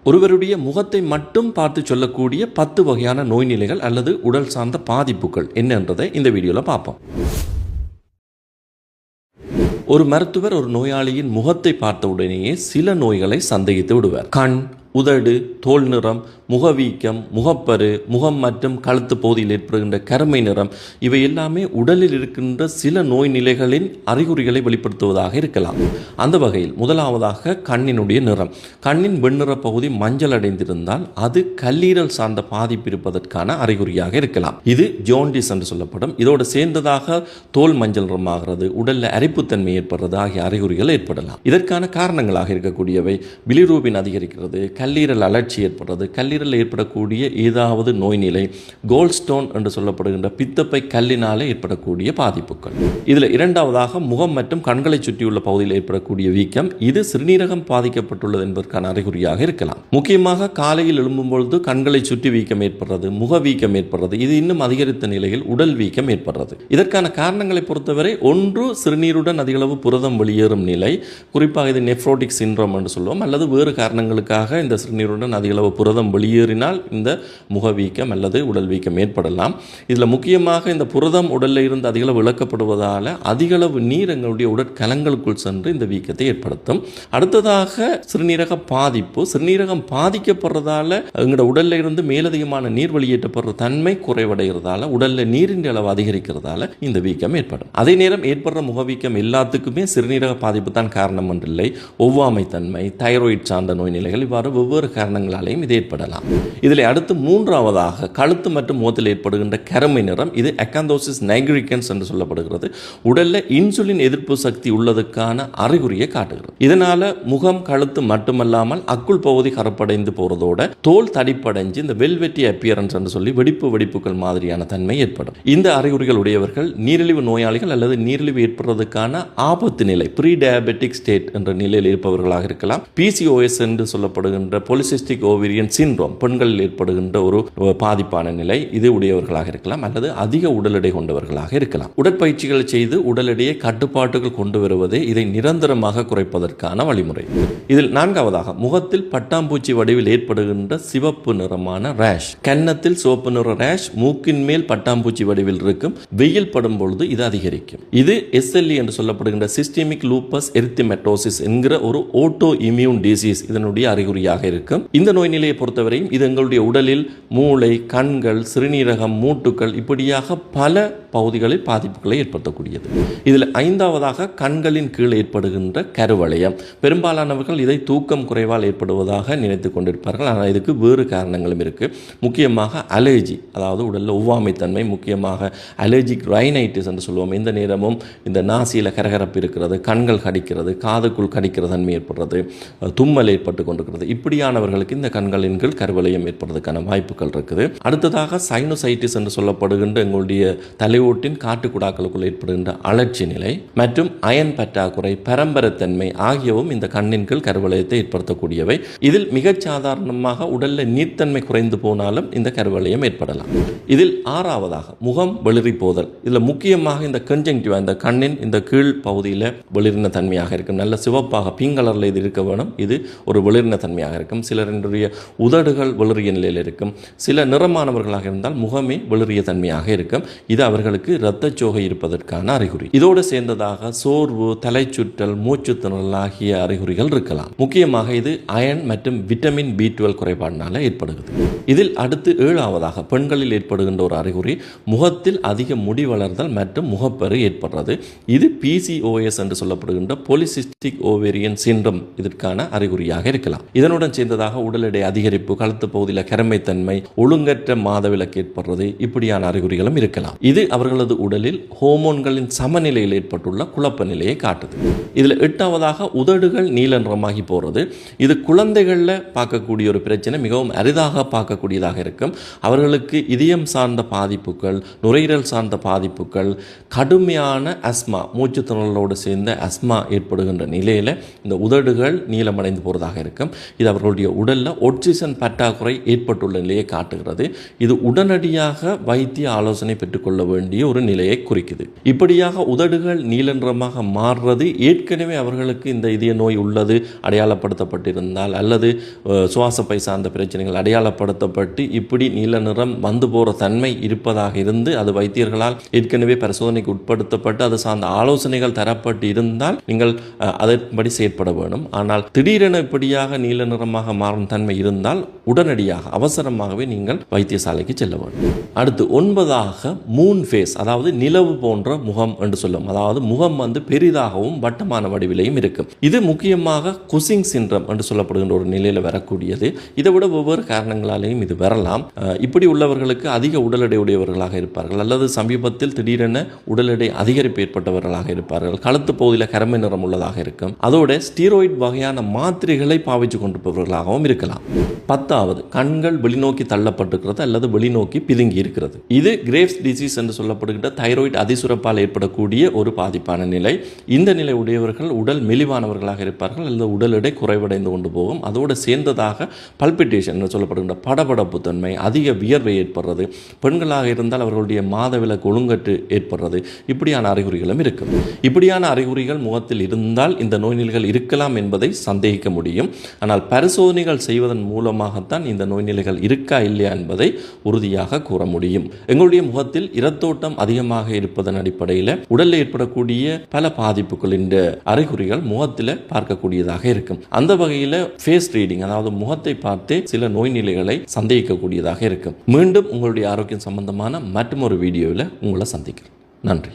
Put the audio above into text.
ஒருவருடைய முகத்தை மட்டும் பார்த்து சொல்லக்கூடிய 10 வகையான நோய் நிலைகள் அல்லது உடல் சார்ந்த பாதிப்புகள் என்னன்றதை இந்த வீடியோவில் பார்ப்போம். ஒரு மருத்துவர் ஒரு நோயாளியின் முகத்தை பார்த்த உடனேயே சில நோய்களை சந்தேகித்து விடுவார். கண், உதடு, தோல் நிறம், முகவீக்கம், முகப்பரு, முகம் மற்றும் கழுத்து பகுதியில் ஏற்படுகின்ற கருமை நிறம், இவை எல்லாமே உடலில் இருக்கின்ற சில நோய் நிலைகளின் அறிகுறிகளை வெளிப்படுத்துவதாக இருக்கலாம். அந்த வகையில் முதலாவதாக கண்ணினுடைய நிறம். கண்ணின் வெண்ணிற பகுதி மஞ்சள் அடைந்திருந்தால் அது கல்லீரல் சார்ந்த பாதிப்பு இருப்பதற்கான அறிகுறியாக இருக்கலாம். இது ஜோண்டிஸ் என்று சொல்லப்படும். இதோடு சேர்ந்ததாக தோல் மஞ்சள் நிறமாகிறது, உடலில் அரிப்புத்தன்மை ஏற்படுறது ஆகிய அறிகுறிகள் ஏற்படலாம். இதற்கான காரணங்களாக இருக்கக்கூடியவை பிலிரூபின் அதிகரிக்கிறது, கல்லீரல் அழற்சி ஏற்படுறது, கல்லீரல் ஏற்படக்கூடிய ஏதாவது நோய் நிலை, கோல்ட் ஸ்டோன் என்று சொல்லப்படுகின்ற பித்தப்பை கல்லினாலே ஏற்படக்கூடிய பாதிப்புகள். இதில் இரண்டாவதாக முகம் மற்றும் கண்களை சுற்றியுள்ள பகுதியில் ஏற்படக்கூடிய வீக்கம். இது சிறுநீரகம் பாதிக்கப்பட்டுள்ளது என்பதற்கான அறிகுறியாக இருக்கலாம். முக்கியமாக காலையில் எழும்பும் பொழுது கண்களை சுற்றி வீக்கம் ஏற்படுறது, முக வீக்கம் ஏற்படுறது, இது இன்னும் அதிகரித்த நிலையில் உடல் வீக்கம் ஏற்படுறது. இதற்கான காரணங்களை பொறுத்தவரை ஒன்று சிறுநீருடன் அதிகளவு புரதம் வெளியேறும் நிலை, குறிப்பாக இது நெஃப்ரோட்டிக் சிண்ட்ரோம் என்று சொல்லுவோம், அல்லது வேறு காரணங்களுக்காக இந்த சிறுநீருடன் அதிகளவு புரதம் வெளியேறினால் இந்த முகவீக்கம் அல்லது உடல் வீக்கம் ஏற்படலாம். இதில் முக்கியமாக இந்த புரதம் உடலில் இருந்து அதிகளவு இழக்கப்படுவதால் அதிகளவு நீர் எங்களுடைய உடற்கலங்களுக்குள் சென்று இந்த வீக்கத்தை ஏற்படுத்தும். அடுத்ததாக சிறுநீரக பாதிப்பு. சிறுநீரகம் பாதிக்கப்படுறதால எங்களோட உடலில் இருந்து மேலதிகமான நீர் வெளியேற்றப்படுற தன்மை குறைவடைகிறதால உடலில் நீரின் அளவு அதிகரிக்கிறதால இந்த வீக்கம் ஏற்படும். அதே நேரம் ஏற்படுற முகவீக்கம் எல்லாத்துக்குமே சிறுநீரக பாதிப்பு தான் காரணம் என்றில்லை. ஒவ்வாமை தன்மை, தைராய்டு சார்ந்த நோய் நிலைகள், இவ்வாறு ஒவ்வொரு காரணங்களாலேயும் இது ஏற்படலாம். இதில் அடுத்து மூன்றாவதாக கழுத்து மற்றும் முகத்தில் ஏற்படுகின்ற கருமை நிறம். இது அகாந்தோசிஸ் நைக்ரிகன்ஸ் என்று சொல்லப்படுகிறது. உடலில் இன்சுலின் எதிர்ப்பு சக்தி உள்ளதுக்கான அறிகுறியை காட்டுகிறது. இதனால முகம், கழுத்து மட்டுமல்லாமல் அக்குள் பகுதி கருப்படைந்து போறதோட தோல் தடிப்படைஞ்சு இந்த வெல்வெட்டி அப்பியரன்ஸ் என்று சொல்லி வெடிப்புகள் மாதிரியான தன்மை ஏற்படும். இந்த அறிகுறிகள் உடையவர்கள் நீரிழிவு நோயாளிகள் அல்லது நீரிழிவு ஏற்படுறதுக்கான ஆபத்து நிலை, ப்ரீ டயபெட்டிக் ஸ்டேட் என்ற நிலையில் இருப்பவர்களாக இருக்கலாம். PCOS என்று சொல்லப்படுகின்ற பாலிசிஸ்டிக் ஓவேரியன் சிண்ட்ரோம், பெண்களில் ஏற்படுகின்ற ஒரு பாதிப்பான நிலை, இது உடையவர்களாக இருக்கலாம் அல்லது அதிக உடல் எடை கொண்டவர்களாக இருக்கலாம். உடற்பயிற்சிகளை செய்து உடல் எடையை கட்டுப்பாட்டுகள் கொண்டு வருவதே இதை நிரந்தரமாக குறைப்பதற்கான வழிமுறை. இதில் நான்காவதாக முகத்தில் பட்டாம்பூச்சி வடிவில் ஏற்படுகின்ற சிவப்பு நிறமான ரேஷ். கன்னத்தில் சிவப்பு நிற ரேஷ், மூக்கின் மேல் பட்டாம்பூச்சி வடிவில் இருக்கும். வெயில் படும் பொழுது இது அதிகரிக்கும். இது SLE என்று சொல்லப்படுகின்ற சிஸ்டமிக் லூப்பஸ் எரித்தமெட்டோசிஸ் என்கிற ஒரு ஓட்டோ இம்யூன் டிசீஸ் இதனுடைய அறிகுறியாக இருக்கும். இந்த நோய் நிலையை பொறுத்தவரையும் இது எங்களுடைய உடலில் மூளை, கண்கள், சிறுநீரகம், மூட்டுக்கள் இப்படியாக பல பகுதிகளில் பாதிப்புகளை ஏற்படுத்தக்கூடியது. இதில் ஐந்தாவதாக கண்களின் கீழ் ஏற்படுகின்ற கருவளையம். பெரும்பாலானவர்கள் இதை தூக்கம் குறைவால் ஏற்படுவதாக நினைத்து கொண்டிருப்பார்கள். ஆனால் இதுக்கு வேறு காரணங்களும் இருக்கு. முக்கியமாக அலர்ஜி, அதாவது உடலில் ஒவ்வாமை தன்மை, முக்கியமாக அலர்ஜிக் ரைனைட்டிஸ் என்று சொல்லுவோம். இந்த நேரமும் இந்த நாசியில் கரகரப்பு இருக்கிறது, கண்கள் கடிக்கிறது, காதுக்குள் கடிக்கிற தன்மை ஏற்படுறது, தும்மல் ஏற்பட்டு கொண்டிருக்கிறது. இப்படியானவர்களுக்கு இந்த கண்களின் கீழ் கருவளையம் ஏற்படுவதற்கான வாய்ப்புகள் இருக்குது. அடுத்ததாக சைனோசைட்டிஸ் என்று சொல்லப்படுகின்ற எங்களுடைய தலையோட்டின் காட்டுக்குடாக்களுக்குள் ஏற்படுகின்ற அழற்சி நிலை மற்றும் அயன் பற்றாக்குறை, பரம்பரைத்தன்மை ஆகியவும் இந்த கண்ணின் கீழ் கருவளையத்தை ஏற்படுத்தக்கூடியவை. இதில் மிகச் சாதாரணமாக உடலில் நீர்த்தன்மை குறைந்து போனாலும் இந்த கருவளையம் ஏற்படலாம். இதில் ஆறாவதாக முகம் வெளிரி போதல். இதில் முக்கியமாக இந்த கன்ஜங்டிவா, இந்த கண்ணின் இந்த கீழ் பகுதியில் வெளிரின தன்மையாக இருக்கும். நல்ல சிவப்பாக பிங்க் கலரில் இது இருக்க வேணும். இது ஒரு வெளிரின தன்மையாக இருக்கும். சிலருடைய உதடுகள் வெளிரிய நிலையில் இருக்கும். சில நிறமானவர்களாக இருந்தால் முகமே வெளிரிய தன்மையாக இருக்கும். இது அவர்களுக்கு இரத்த சோகை இருப்பதற்கான அறிகுறி. இதோடு சேர்ந்ததாக சோர்வு, தலைச்சுற்றல், மூச்சுத்திணறல் ஆகிய அறிகுறிகள் இருக்கலாம். முக்கியமாக இது அயன் மற்றும் விட்டமின் B12 குறைபாடினால ஏற்படுகிறது. இதில் அடுத்து ஏழாவதாக பெண்களில் ஏற்படுகின்ற ஒரு அறிகுறி முகத்தில் அதிக முடி வளர்தல் மற்றும் முகப்பரு ஏற்படுறது. இது PCOS என்று சொல்லப்படுகின்ற பாலிசிஸ்டிக் ஓவேரியன் சிண்ட்ரோம் இதற்கான அறிகுறியாக இருக்கலாம். இதனுடன் சேர்ந்ததாக உடல் எடை அதிகரிப்பு, கழுத்து பகுதியில் கருமைத்தன்மை, ஒழுங்கற்ற மாதவிலக்கு ஏற்படுறது, இப்படியான அறிகுறிகளும் இருக்கலாம். இது அவர்களது உடலில் ஹோமோன்களின் சமநிலையில் ஏற்பட்டுள்ள குழப்ப நிலையை காட்டுது. இதில் எட்டாவதாக உதடுகள் நீல நிறமாகி போகிறது. இது குழந்தைகளில் பார்க்கக்கூடிய ஒரு பிரச்சனை, மிகவும் அரிதாக பார்க்கக்கூடியதாக இருக்கும். அவர்களுக்கு இதயம் சார்ந்த பாதிப்புகள், நுரையீரல் சார்ந்த பாதிப்புகள், கடுமையான அஸ்மா, மூச்சு திணறலோடு சேர்ந்த அஸ்மா ஏற்படுகின்ற நிலையில் இந்த உதடுகள் நீளமடைந்து போகிறதாக இருக்கும். இது அவர்களுடைய உடலில் ஆக்சிஜன் பற்றாக்குறை ஏற்பட்டுள்ள நிலையை காட்டுகிறது. இது உடனடியாக வைத்திய ஆலோசனை பெற்றுக்கொள்ள வேண்டிய ஒரு நிலையை குறிக்குது. இப்படியாக உதடுகள் நீல நிறமாக மாறுறது ஏற்கனவே அவர்களுக்கு இந்த இதய நோய் உள்ளது அடையாளப்படுத்தப்பட்டிருந்தால் அல்லது சுவாசப்பை சார்ந்த பிரச்சனைகள் அடையாளப்படுத்தப்பட்டு இப்படி நீல நிறம் வந்து போகிற தன்மை இருப்பதாக இருந்து அது வைத்தியர்களால் ஏற்கனவே பரிசோதனைக்கு உட்படுத்தப்பட்டு அது சார்ந்த ஆலோசனைகள் தரப்பட்டு இருந்தால் நீங்கள் அதன்படி செயற்பட வேண்டும். ஆனால் திடீரென இப்படியாக நீல நிறமாக மாறும் தன்மை இருந்தால் உடனடியாக அவசரமாகவே நீங்கள் வைத்தியசாலைக்கு செல்ல வேண்டும். அடுத்து 9ஆக மூன் ஃபேஸ், அதாவது நிலவு போன்ற முகம் என்று சொல்லும். அதாவது முகம் பெரிதாகவும் வட்டமான வடிவிலையும் இருக்கும். இது முக்கியமாக குசிங் சிண்ட்ரம் என்று சொல்லப்படுகின்ற ஒரு நிலையில் வரக்கூடியது. இதை விட ஒவ்வொரு காரணங்களாலேயும் இது வரலாம். இப்படி உள்ளவர்களுக்கு அதிக உடல் எடை உடையவர்களாக இருப்பார்கள் அல்லது சமீபத்தில் திடீரென உடல் எடை அதிகரிப்பு ஏற்பட்டவர்களாக இருப்பார்கள். கழுத்து பகுதியில் கருமை நிறம் உள்ளதாக இருக்கும். அதோட ஸ்டீராய்டு வகையான மாத்திரைகளை பாவிச்சு கொண்டிருப்பவர்களாகவும் இருக்கலாம். 10வது கண்கள் வெளிநோக்கி தள்ளப்பட்டிருக்கிறது அல்லது வெளிநோக்கி பிதுங்கி இருக்கிறது. இது கிரேவ்ஸ் டிசீஸ் என்று சொல்லப்படுகின்ற தைராய்டு அதிசுரப்பால் ஏற்படக்கூடிய ஒரு பாதிப்பான நிலை. இந்த நிலை உடையவர்கள் உடல் மெலிவானவர்களாக இருப்பார்கள் அல்லது உடல் எடை குறைவடைந்து கொண்டு போகும். அதோடு சேர்ந்ததாக பல்பிட்டேஷன் என்று சொல்லப்படுகின்ற படபடப்பு தன்மை, அதிக வியர்வை ஏற்படுறது, பெண்களாக இருந்தால் அவர்களுடைய மாதவிலக்கு ஒழுங்கற்று ஏற்படுறது, இப்படியான அறிகுறிகளும் இருக்கும். இப்படியான அறிகுறிகள் முகத்தில் இருந்தால் இந்த நோய் நிலைகள் இருக்கலாம் என்பதை சந்தேகிக்க முடியும். ஆனால் பரிசோதனைகள் செய்வதன் மூலமாகத்தான் இந்த நோய் நிலைகள் இருக்கா இல்லையா என்பதை உறுதியாக கூற முடியும். எங்களுடைய முகத்தில் இரத்தோட்டம் அதிகமாக இருப்பதன் அடிப்படையில் உடலில் ஏற்படக்கூடிய பல பாதிப்புகளின் அறிகுறிகள் முகத்தில் பார்க்கக்கூடியதாக இருக்கும். அந்த வகையில் ஃபேஸ் ரீடிங், அதாவது முகத்தை பார்த்தே சில நோய் நிலைகளை சந்தேகிக்கக்கூடியதாக இருக்கும். மீண்டும் உங்களுடைய ஆரோக்கியம் சம்பந்தமான மற்றொரு வீடியோவில் உங்களை சந்திக்கிறேன். நன்றி.